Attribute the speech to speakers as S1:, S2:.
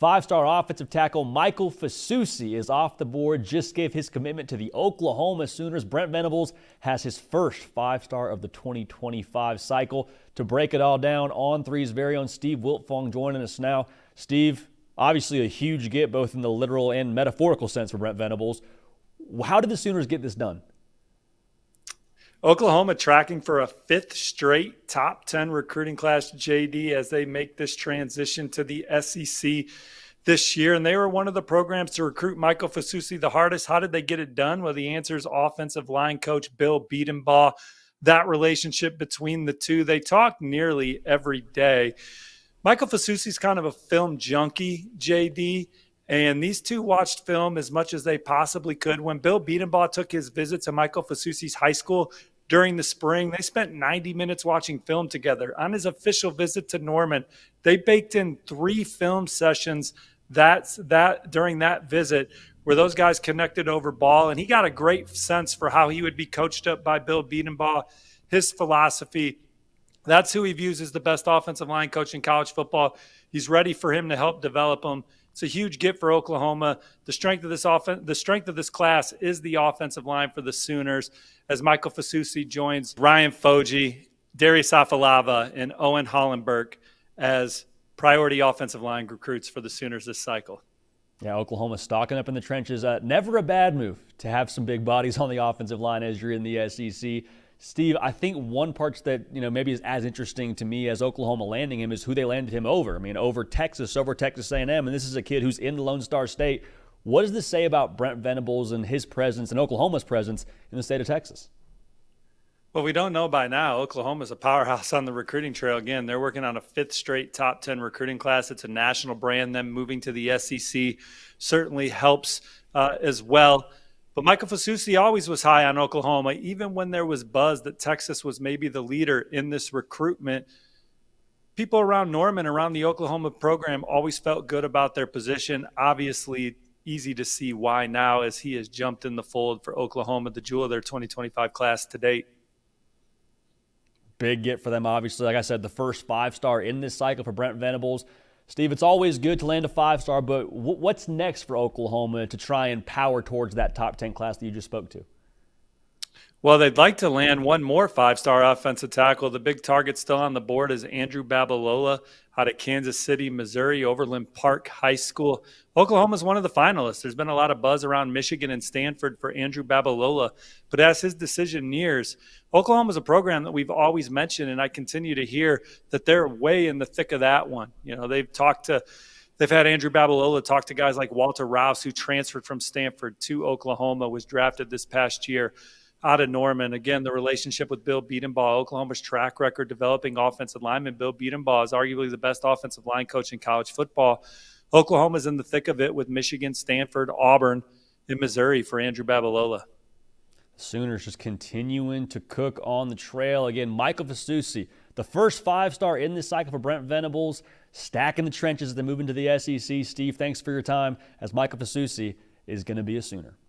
S1: Five-star offensive tackle Michael Fasusi is off the board, just gave his commitment to the Oklahoma Sooners. Brent Venables has his first five-star of the 2025 cycle. To break it all down, On Three's very own Steve Wiltfong joining us now. Steve, obviously a huge get both in the literal and metaphorical sense for Brent Venables. How did the Sooners get this done?
S2: Oklahoma tracking for a fifth straight top 10 recruiting class, JD, as they make this transition to the SEC this year. And they were one of the programs to recruit Michael Fasusi the hardest. How did they get it done? Well, the answer is offensive line coach Bill Bedenbaugh. That relationship between the two, they talk nearly every day. Michael Fasusi's kind of a film junkie, JD. And these two watched film as much as they possibly could. When Bill Bedenbaugh took his visit to Michael Fasusi's high school during the spring, they spent 90 minutes watching film together. On his official visit to Norman, they baked in 3 film sessions during that visit where those guys connected over ball. And he got a great sense for how he would be coached up by Bill Bedenbaugh, his philosophy. That's who he views as the best offensive line coach in college football. He's ready for him to help develop him. It's a huge get for Oklahoma. The strength of this class is the offensive line for the Sooners, as Michael Fasusi joins Ryan Foji, Darius Afalava, and Owen Hollenberg as priority offensive line recruits for the Sooners this cycle.
S1: Yeah, Oklahoma stocking up in the trenches. Never a bad move to have some big bodies on the offensive line as you're in the SEC. Steve, I think one part that maybe is as interesting to me as Oklahoma landing him is who they landed him over. I mean, over Texas A&M, and this is a kid who's in the Lone Star State. What does this say about Brent Venables and his presence and Oklahoma's presence in the state of Texas?
S2: Well, we don't know by now. Oklahoma's a powerhouse on the recruiting trail. Again, they're working on a 5th straight top 10 recruiting class. It's a national brand. Them moving to the SEC certainly helps as well. But Michael Fasusi always was high on Oklahoma, even when there was buzz that Texas was maybe the leader in this recruitment. People around Norman, around the Oklahoma program, always felt good about their position. Obviously, easy to see why now as he has jumped in the fold for Oklahoma, the jewel of their 2025 class to date.
S1: Big get for them, obviously. Like I said, the first 5-star in this cycle for Brent Venables. Steve, it's always good to land a 5-star, but what's next for Oklahoma to try and power towards that top 10 class that you just spoke to?
S2: Well, they'd like to land one more 5-star offensive tackle. The big target still on the board is Andrew Babalola out of Kansas City, Missouri, Overland Park High School. Oklahoma's one of the finalists. There's been a lot of buzz around Michigan and Stanford for Andrew Babalola. But as his decision nears, Oklahoma's a program that we've always mentioned, and I continue to hear that they're way in the thick of that one. They've had Andrew Babalola talk to guys like Walter Rouse, who transferred from Stanford to Oklahoma, was drafted this past year out of Norman. Again, the relationship with Bill Bedenbaugh, Oklahoma's track record developing offensive linemen. Bill Bedenbaugh is arguably the best offensive line coach in college football. Oklahoma's in the thick of it with Michigan, Stanford, Auburn, and Missouri for Andrew Babalola.
S1: Sooners just continuing to cook on the trail. Again, Michael Fasusi, the first 5-star in this cycle for Brent Venables, stacking the trenches as they move into the SEC. Steve, thanks for your time, as Michael Fasusi is going to be a Sooner.